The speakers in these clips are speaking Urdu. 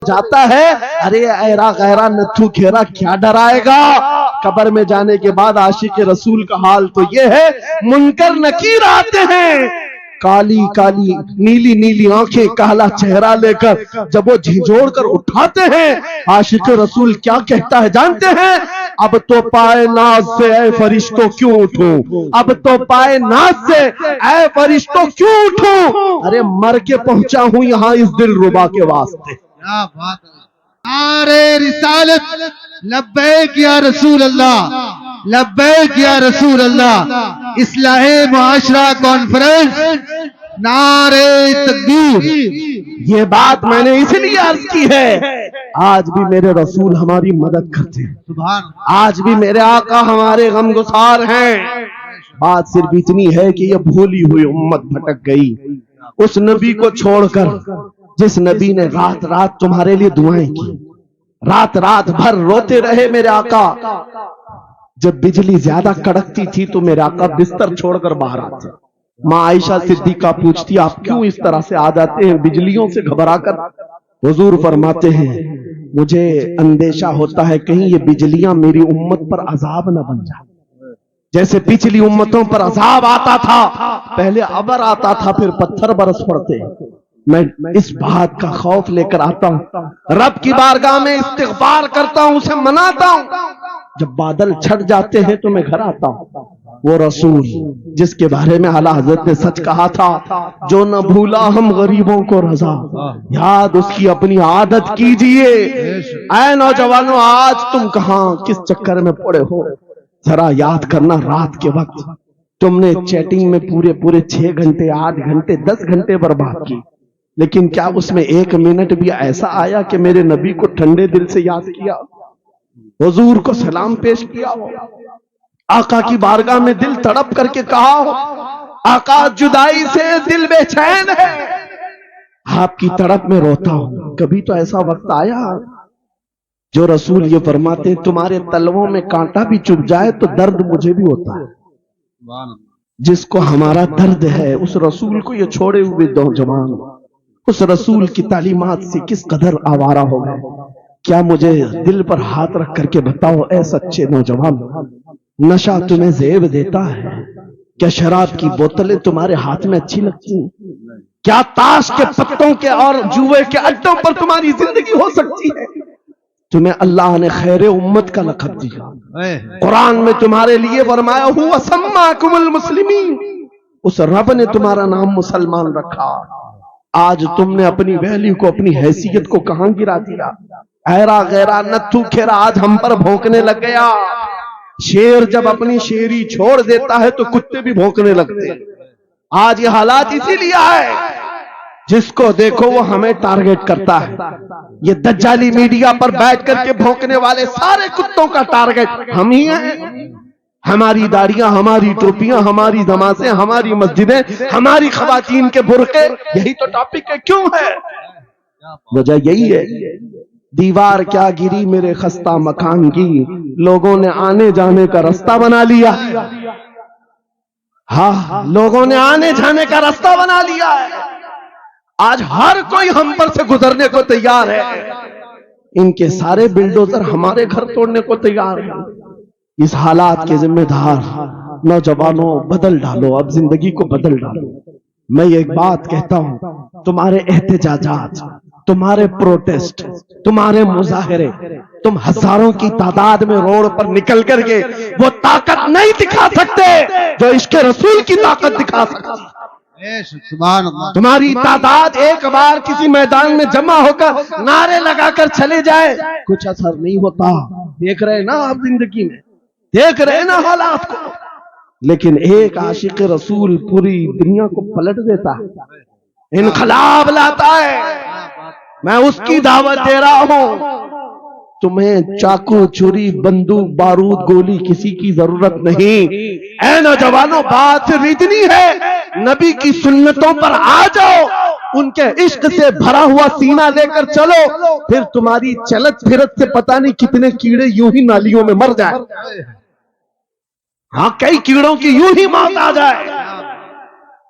جاتا ہے، ارے ایرا غیرہ نتھو کھیرا کیا ڈرائے گا؟ قبر میں جانے کے بعد عاشق رسول کا حال تو یہ ہے، منکر نکیر آتے ہیں، کالی کالی نیلی نیلی آنکھیں، کالا چہرہ لے کر جب وہ جھنجھوڑ کر اٹھاتے ہیں، عاشق رسول کیا کہتا ہے جانتے ہیں؟ اب تو پائے ناز سے اے فرشتوں کیوں اٹھوں، اب تو پائے ناز سے اے فرشتوں کیوں اٹھوں، ارے مر کے پہنچا ہوں یہاں اس دل ربا کے واسطے۔ کیا بات ہے! نعرہ رسالت لبیک یا رسول اللہ، لبیک یا رسول اللہ، اصلاح معاشرہ کانفرنس، نعرہ تکبیر۔ یہ بات میں نے اس لیے عرض کی ہے، آج بھی میرے رسول ہماری مدد کرتے ہیں، سبحان آج بھی میرے آقا ہمارے غمگسار ہیں۔ بات صرف اتنی ہے کہ یہ بھولی ہوئی امت بھٹک گئی اس نبی کو چھوڑ کر جس نبی نے رات رات تمہارے لیے دعائیں کی، رات رات بھر روتے رہے میرے آقا۔ جب بجلی زیادہ کڑکتی تھی تو میرے آقا بستر چھوڑ کر باہر آتے۔ ماں عائشہ صدیقہ پوچھتی آپ کیوں اس طرح سے آ جاتے ہیں بجلیوں سے گھبرا کر؟ حضور فرماتے ہیں مجھے اندیشہ ہوتا ہے کہیں یہ بجلیاں میری امت پر عذاب نہ بن جائیں، جیسے پچھلی امتوں پر عذاب آتا تھا، پہلے ابر آتا تھا پھر پتھر برس پڑتے، میں اس بات کا خوف لے کر آتا ہوں، رب کی بارگاہ میں استغفار کرتا ہوں، اسے مناتا ہوں، جب بادل چھٹ جاتے ہیں تو میں گھر آتا ہوں۔ وہ رسول جس کے بارے میں اعلیٰ حضرت نے سچ کہا تھا، جو نہ بھولا ہم غریبوں کو رضا، یاد اس کی اپنی عادت کیجئے۔ اے نوجوانوں آج تم کہاں کس چکر میں پڑے ہو؟ ذرا یاد کرنا رات کے وقت تم نے چیٹنگ میں پورے 6 گھنٹے 8 گھنٹے 10 گھنٹے برباد کی، لیکن کیا اس میں 1 منٹ بھی ایسا آیا کہ میرے نبی کو ٹھنڈے دل سے یاد کیا، حضور کو سلام پیش کیا ہو، آقا کی بارگاہ میں دل تڑپ کر کے کہا ہو آقا جدائی سے دل بے چین ہے، آپ کی تڑپ میں روتا ہوں؟ کبھی تو ایسا وقت آیا؟ جو رسول یہ فرماتے تمہارے تلووں میں کانٹا بھی چبھ جائے تو درد مجھے بھی ہوتا ہے۔ جس کو ہمارا درد ہے اس رسول کو یہ چھوڑے ہوئے نوجوان اس رسول کی تعلیمات سے کس قدر آوارہ ہو گئے۔ کیا مجھے دل پر ہاتھ رکھ کر کے بتاؤ اے سچے نوجوان، نشہ تمہیں زیب دیتا ہے؟ کیا شراب کی بوتلیں تمہارے ہاتھ میں اچھی لگتی ہیں؟ کیا تاش کے پتوں کے اور جوئے کے اڈوں پر تمہاری زندگی ہو سکتی ہے؟ تمہیں اللہ نے خیر امت کا لقب دیا، قرآن میں تمہارے لیے فرمایا ہوا سماکم المسلمین، اس رب نے تمہارا نام مسلمان رکھا۔ آج تم نے اپنی ویلیو کو اپنی حیثیت کو کہاں گرا دیا؟ ایرا غیرہ نتھو کھیرا آج ہم پر بھونکنے لگ گیا۔ شیر جب اپنی شیری چھوڑ دیتا ہے تو کتے بھی بھونکنے لگتے ہیں۔ آج یہ حالات اسی لیے ہے، جس کو دیکھو وہ ہمیں ٹارگٹ کرتا ہے۔ یہ دجالی میڈیا پر بیٹھ کر کے بھونکنے والے سارے کتوں کا ٹارگٹ ہم ہی ہیں۔ ہماری داڑیاں، ہماری ٹوپیاں، ہماری نمازیں، ہماری مسجدیں، ہماری خواتین کے برقعے، یہی تو ٹاپک ہے۔ کیوں ہے؟ وجہ یہی ہے، دیوار کیا گری میرے خستہ مکان کی، لوگوں نے آنے جانے کا رستہ بنا لیا۔ ہاں لوگوں نے آنے جانے کا رستہ بنا لیا ہے، آج ہر کوئی ہم پر سے گزرنے کو تیار ہے۔ ان کے سارے بلڈوزر ہمارے گھر توڑنے کو تیار ہیں۔ اس حالات کے ذمہ دار نوجوانوں بدل ڈالو، اب زندگی کو بدل ڈالو۔ میں ایک بات کہتا ہوں، تمہارے احتجاجات، تمہارے پروٹیسٹ، تمہارے مظاہرے، تم ہزاروں کی تعداد میں روڈ پر نکل کر کے وہ طاقت نہیں دکھا سکتے جو عشق رسول کی طاقت دکھا سکتی۔ تمہاری تعداد ایک بار کسی میدان میں جمع ہو کر نعرے لگا کر چلے جائے کچھ اثر نہیں ہوتا۔ دیکھ رہے نا آپ زندگی میں، دیکھ رہے نا حالات کو، لیکن ایک عاشق رسول پوری دنیا کو پلٹ دیتا ہے، انقلاب لاتا ہے۔ میں اس کی دعوت دے رہا ہوں۔ تمہیں چاقو، چھری، بندوق، بارود، گولی کسی کی ضرورت نہیں۔ اے نوجوانوں بات صرف اتنی ہے، نبی کی سنتوں پر آ جاؤ، ان کے عشق سے بھرا ہوا سینہ لے کر چلو، پھر تمہاری چلت پھرت سے پتہ نہیں کتنے کیڑے یوں ہی نالیوں میں مر جائیں۔ ہاں کئی کیڑوں کی یوں ہی موت آ جائے۔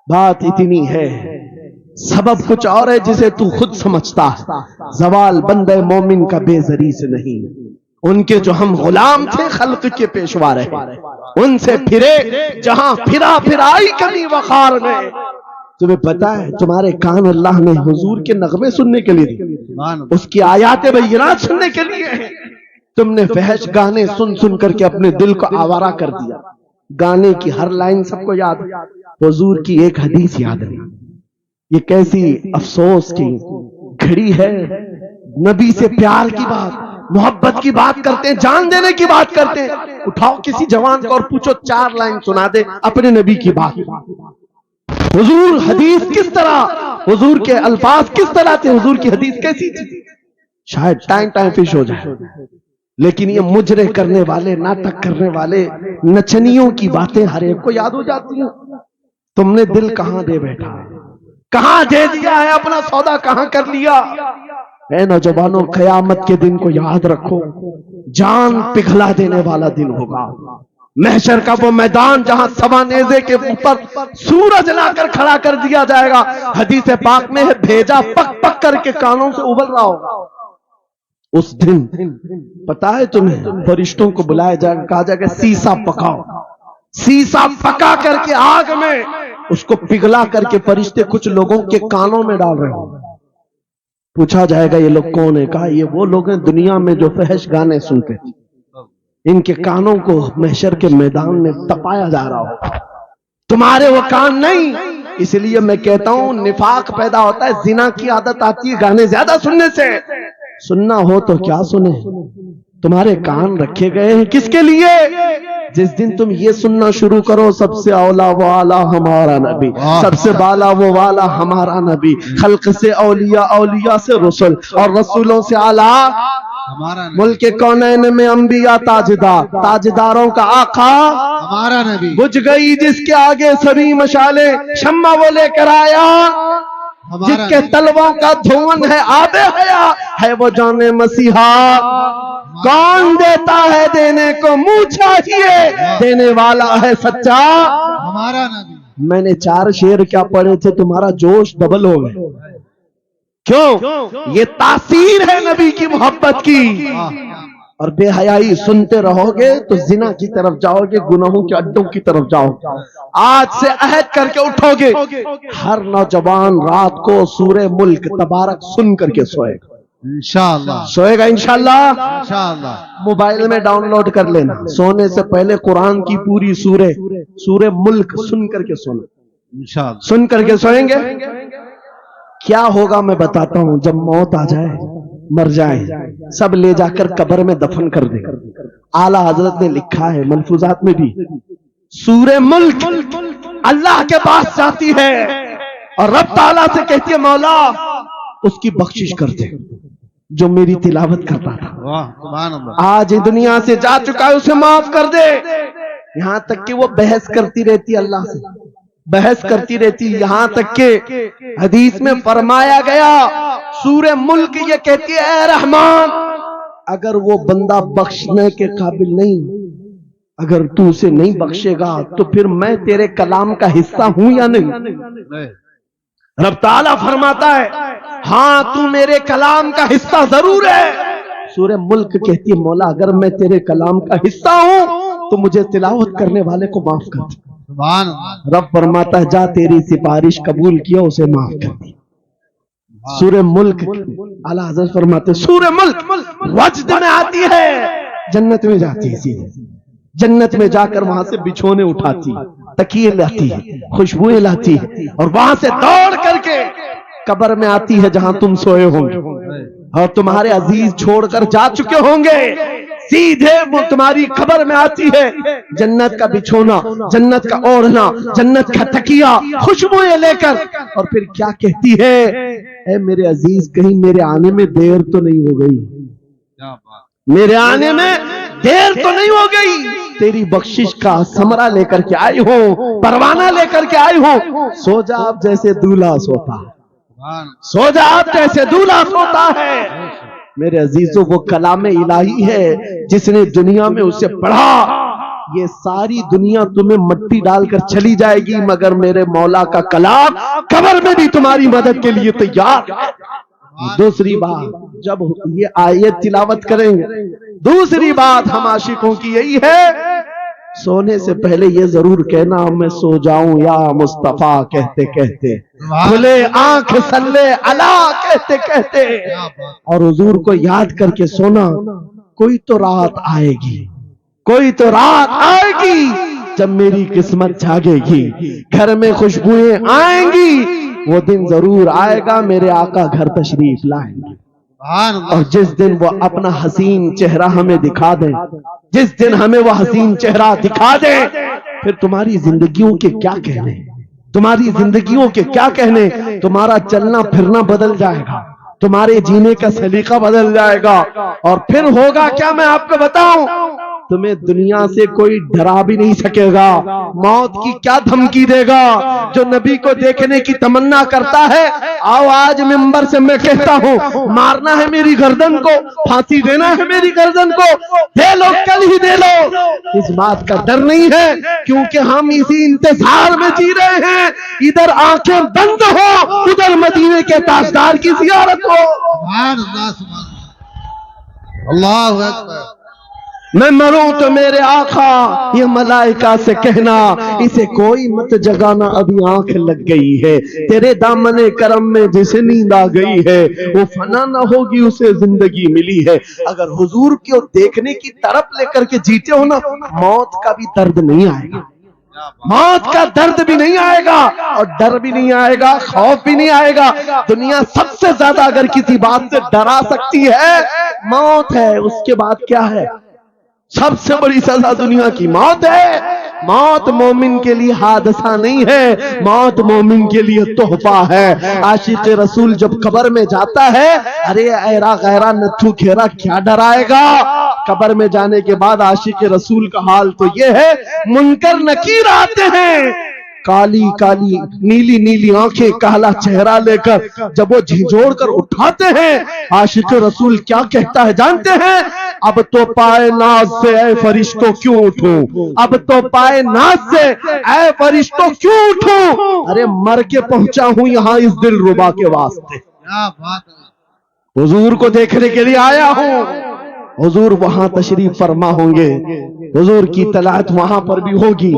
بات اتنی ہے، سبب کچھ اور ہے جسے تو خود سمجھتا ہے. زوال بندے مومن کا بے زری سے نہیں. ان کے جو ہم غلام تھے خلق کے پیشوا رہے, ان سے پھرے جہاں پھرا پھرائی کمی وقار میں. تمہیں پتا ہے تمہارے کان اللہ نے حضور کے نغمے سننے کے لیے دی, اس کی آیات بینات سننے کے لیے. تم نے فحش گانے سن سن کر کے اپنے دل کو آوارہ کر دیا. گانے کی ہر لائن سب کو یاد, حضور کی ایک حدیث یاد نہیں. یہ کیسی افسوس کی گھڑی ہے. نبی سے پیار کی بات, محبت کی بات کرتے ہیں, جان دینے کی بات کرتے ہیں. اٹھاؤ کسی جوان کو اور پوچھو 4 لائن سنا دے اپنے نبی کی بات. حضور حدیث کس طرح, حضور کے الفاظ کس طرح تھے, حضور کی حدیث کیسی تھی. شاید ٹائم فش ہو جائے. لیکن یہ مجرے کرنے والے, ناٹک کرنے والے, نچنیوں کی باتیں ہر ایک کو یاد ہو جاتی ہیں. تم نے دل کہاں دے بیٹھا, کہاں دے دیا ہے, اپنا سودا کہاں کر لیا. اے نوجوانوں, قیامت کے دن کو یاد رکھو, جان پگھلا دینے والا دن ہوگا. محشر کا وہ میدان جہاں سوا نیزے کے اوپر سورج لا کر کھڑا کر دیا جائے گا. حدیث پاک میں ہے بھیجا پک پک کر کے کانوں سے ابل رہا ہوگا. اس دن پتا ہے تمہیں, فرشتوں کو بلایا جائے گا, کہا جائے گا سیسا پکاؤ. سیسا پکا کر کے آگ میں اس کو پگھلا کر کے فرشتے کچھ لوگوں کے کانوں میں ڈال رہے ہوں. پوچھا جائے گا یہ لوگ کون ہے, کہا یہ وہ لوگ ہیں دنیا میں جو فحش گانے سنتے تھے, ان کے کانوں کو محشر کے میدان میں تپایا جا رہا ہو. تمہارے وہ کان نہیں. اس لیے میں کہتا ہوں نفاق پیدا ہوتا ہے, زنا کی عادت آتی ہے گانے زیادہ سننے سے. سننا ہو تو کیا سنیں, تمہارے کان رکھے گئے ہیں کس کے لیے. جس دن تم یہ سننا شروع کرو سب سے اولا وہ اعلیٰ ہمارا نبی, سب سے بالا وہ والا ہمارا نبی, خلق سے اولیاء, اولیاء سے رسول, اور رسولوں سے اعلیٰ ملک کونین میں انبیاء تاجدار, تاجداروں کا آقا ہمارا نبی. بجھ گئی جس کے آگے سبھی مشالیں, شمع وہ لے کر آیا جس کے تلووں کا دھون ہے آب حیا, ہے وہ جان مسیحا. کون دیتا ہے دینے کو منہ چاہیے, دینے والا ہے سچا ہمارا نبی. میں نے 4 شعر کیا پڑھے تھے, تمہارا جوش ڈبل ہو گئے. کیوں؟ یہ تاثیر ہے نبی کی محبت کی. اور بے حیائی سنتے رہو گے تو زنا کی طرف جاؤ گے, گناہوں کے اڈوں کی طرف جاؤ گے. آج سے عہد کر کے اٹھو گے, ہر نوجوان رات کو سورہ ملک تبارک سن کر کے سوئے گا. انشاءاللہ سوئے گا انشاءاللہ. انشاءاللہ موبائل میں ڈاؤن لوڈ کر لینا, سونے سے پہلے قرآن کی پوری سورہ ملک سن کر کے سونا. انشاءاللہ سن کر کے سوئیں گے. کیا ہوگا میں بتاتا ہوں. جب موت آ جائے, مر جائیں, سب لے جا کر قبر میں دفن کر دے. اعلیٰ حضرت نے لکھا ہے ملفوظات میں بھی, سورہ ملک اللہ کے پاس جاتی ہے اور رب تعالیٰ سے کہتی ہے مولا اس کی بخشش کرتے جو میری تلاوت کرتا تھا. سبحان اللہ. آج دنیا سے جا چکا ہے, اسے معاف کر دے. یہاں تک کہ وہ بحث کرتی رہتی اللہ سے, بحث کرتی رہتی, یہاں تک کہ حدیث میں فرمایا گیا سورہ ملک یہ کہتی ہے اے رحمان, اگر وہ بندہ بخشنے کے قابل نہیں, اگر تو اسے نہیں بخشے گا تو پھر میں تیرے کلام کا حصہ ہوں یا نہیں. رب تعالیٰ فرماتا ہے ہاں تو میرے کلام کا حصہ ضرور ہے. سورہ ملک کہتی ہے مولا اگر میں تیرے کلام کا حصہ ہوں تو مجھے تلاوت کرنے والے کو معاف کر دے. سبحان اللہ. رب فرماتا ہے جا تیری سفارش قبول کیا, اسے معاف کر دی. سورہ ملک اعلیٰ حضرت فرماتے سورہ ملک وجد میں آتی ہے, جنت میں جاتی ہے. جنت میں جا کر وہاں سے بچھونے اٹھاتی, تکیے لاتی ہے, خوشبوئیں لاتی ہے, اور وہاں سے دوڑ کر کے قبر میں آتی ہے جہاں تم سوئے ہوں گے اور تمہارے عزیز چھوڑ کر جا چکے ہوں گے. سیدھے وہ تمہاری قبر میں آتی ہے, جنت کا بچھونا, جنت کا اوڑھنا, جنت کا تکیہ, خوشبوئیں لے کر, اور پھر کیا کہتی ہے اے میرے عزیز کہیں میرے آنے میں دیر تو نہیں ہو گئی, میرے آنے میں دیر تو نہیں ہو گئی, تیری بخشش کا ثمرہ لے کر کے آئی ہوں, پروانہ لے کر کے آئی ہوں. سو جا آپ جیسے دولہا سوتا, سو جا آپ جیسے دولہا سوتا ہے. میرے عزیزوں وہ کلام الہی ہے جس نے دنیا میں اسے پڑھا, یہ ساری دنیا تمہیں مٹی ڈال کر چلی جائے گی مگر میرے مولا کا کلام قبر میں بھی تمہاری مدد کے لیے تیار ہے۔ دوسری بات جب یہ آیت تلاوت کریں گے، دوسری بات ہم عاشقوں کی یہی ہے، سونے سے پہلے یہ ضرور کہنا میں سو جاؤں یا مصطفیٰ کہتے کہتے، کھلے آنکھ صلی علی کہتے کہتے، اور حضور کو یاد کر کے سونا۔ کوئی تو رات آئے گی، کوئی تو رات آئے گی جب میری قسمت جاگے گی، گھر میں خوشبوئیں آئیں گی، وہ دن ضرور آئے گا میرے آقا گھر تشریف لائیں گے، اور جس دن وہ اپنا حسین چہرہ ہمیں دکھا دیں، جس دن ہمیں وہ حسین چہرہ دکھا دیں، پھر تمہاری زندگیوں کے کیا کہنے، تمہاری زندگیوں کے کیا کہنے، تمہارا چلنا پھرنا بدل جائے گا، تمہارے جینے کا سلیقہ بدل جائے گا، اور پھر ہوگا کیا میں آپ کو بتاؤں، تمہیں دنیا سے کوئی ڈرا بھی نہیں سکے گا، موت کی کیا دھمکی دے گا۔ جو نبی کو دیکھنے کی تمنا کرتا ہے، آؤ آج منبر سے میں کہتا ہوں، مارنا ہے میری گردن کو، پھانسی دینا ہے میری گردن کو، دے لو کل ہی دے لو، اس بات کا ڈر نہیں ہے، کیونکہ ہم اسی انتظار میں جی رہے ہیں، ادھر آنکھیں بند ہو، ادھر مدینے کے تاجدار کی زیارت ہو۔ سبحان اللہ، سبحان اللہ، اللہ اکبر۔ میں مروں تو میرے آقا یہ ملائکہ سے کہنا، اسے کوئی مت جگانا ابھی آنکھ لگ گئی ہے، تیرے دامن کرم میں جسے نیند آ گئی ہے وہ فنا نہ ہوگی اسے زندگی ملی ہے۔ اگر حضور کو دیکھنے کی طرف لے کر کے جیتے ہو نا، موت کا بھی درد نہیں آئے گا، موت کا درد بھی نہیں آئے گا، اور ڈر بھی نہیں آئے گا، خوف بھی نہیں آئے گا۔ دنیا سب سے زیادہ اگر کسی بات سے ڈرا سکتی ہے موت ہے، اس کے بعد کیا ہے؟ سب سے بڑی سزا دنیا کی موت ہے۔ موت مومن کے لیے حادثہ نہیں ہے، موت مومن کے لیے تحفہ ہے۔ عاشق رسول جب قبر میں جاتا ہے، ارے ایرا غیرہ نتھو کھیرا کیا ڈرائے گا؟ قبر میں جانے کے بعد عاشق رسول کا حال تو یہ ہے، منکر نکیر آتے ہیں، کالی کالی نیلی نیلی آنکھیں، کالا چہرہ لے کر جب وہ جھنجھوڑ کر اٹھاتے ہیں، عاشق رسول کیا کہتا ہے جانتے ہیں؟ اب تو پائے ناز سے اے فرشتوں کیوں اٹھوں، اب تو پائے ناز سے اے فرشتوں کیوں اٹھوں، ارے مر کے پہنچا ہوں یہاں اس دل ربا کے واسطے، کیا بات ہے۔ حضور کو دیکھنے کے لیے آیا ہوں۔ حضور وہاں تشریف فرما ہوں گے، حضور کی طلعت وہاں پر بھی ہوگی۔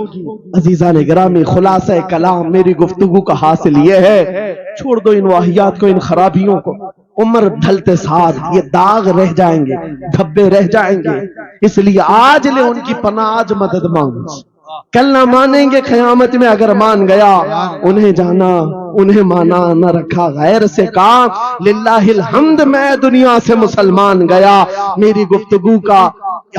عزیزان گرامی، خلاصہ کلام میری گفتگو کا حاصل یہ ہے، چھوڑ دو ان واہیات کو، ان خرابیوں کو، عمر ڈھلتے ساتھ یہ داغ رہ جائیں گے، دھبے رہ جائیں گے، اس لیے آج لے ان کی پناہ، آج مدد مانگو، کل نہ مانیں گے قیامت میں، اگر مان گیا انہیں جانا انہیں مانا، نہ رکھا غیر سے کام، للہ الحمد میں دنیا سے مسلمان گیا۔ میری گفتگو کا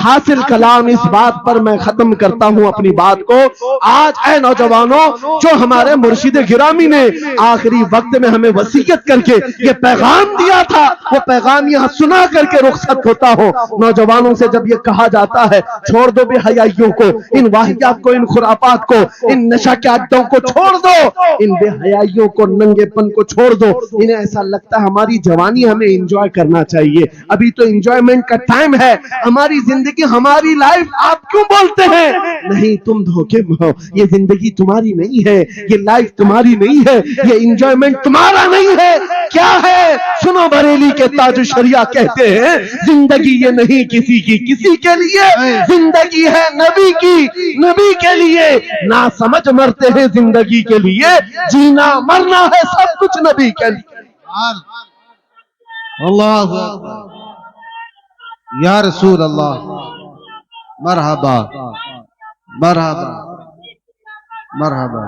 حاصل کلام اس بات پر میں ختم کرتا ہوں اپنی بات کو، آج اے نوجوانوں، جو ہمارے مرشد گرامی نے آخری وقت میں ہمیں وصیت کر کے یہ پیغام دیا تھا، وہ پیغام یہاں سنا کر کے رخصت ہوتا ہو۔ نوجوانوں سے جب یہ کہا جاتا ہے چھوڑ دو بے حیائیوں کو، ان واہیات کو، ان خرافات کو، ان نشہ کے اڈوں کو چھوڑ دو، ان بے حیائیوں کو، ننگے پن کو چھوڑ دو۔ انہیں ایسا لگتا ہے ہماری جوانی ہمیں انجوائے کرنا چاہیے، ابھی تو انجوائمنٹ کا ٹائم ہے، ہماری زندگی ہماری لائف آپ کیوں بولتے ہیں؟ نہیں، تم دھوکے میں ہو، یہ زندگی تمہاری نہیں ہے، یہ لائف تمہاری نہیں ہے، یہ انجوائمنٹ تمہارا نہیں ہے۔ کیا ہے؟ سنو، بریلی کے تاج الشریعہ کہتے ہیں زندگی یہ نہیں کسی کی کسی کے لیے، زندگی ہے نبی کی نبی کے لیے، نہ سمجھ مرتے ہیں زندگی کے لیے، جینا مرنا ہے سب کچھ نبی کے لیے۔ اللہ اکبر، یا رسول اللہ، مرحبا مرحبا مرحبا۔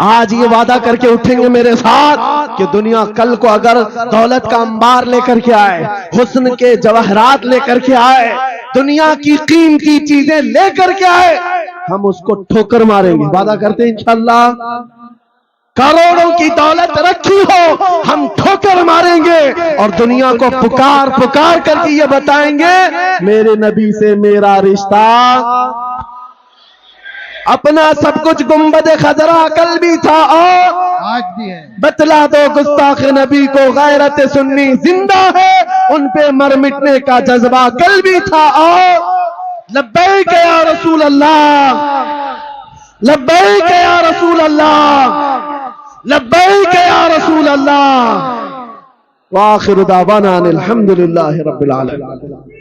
آج یہ وعدہ کر کے اٹھیں گے میرے ساتھ کہ دنیا کل کو اگر دولت کا انبار لے کر کے آئے، حسن کے جواہرات لے کر کے آئے، دنیا کی قیمتی چیزیں لے کر کے آئے، ہم اس کو ٹھوکر ماریں گے، وعدہ کرتے ہیں انشاءاللہ۔ کروڑوں کی دولت رکھی ہو، ہم ٹھوکر ماریں گے، اور دنیا کو پکار پکار کر کے یہ بتائیں گے میرے نبی سے میرا رشتہ، اپنا سب کچھ گنبد خضرا کل بھی تھا اور آج بھی ہے۔ بتلا دو گستاخ نبی کو غیرت سنی زندہ ہے، ان پہ مر مٹنے کا جذبہ کل بھی تھا اور لبیک یا رسول اللہ، لبیک یا رسول اللہ، لبیک یا رسول اللہ، وآخر دعوانا ان الحمد للہ رب العالمین۔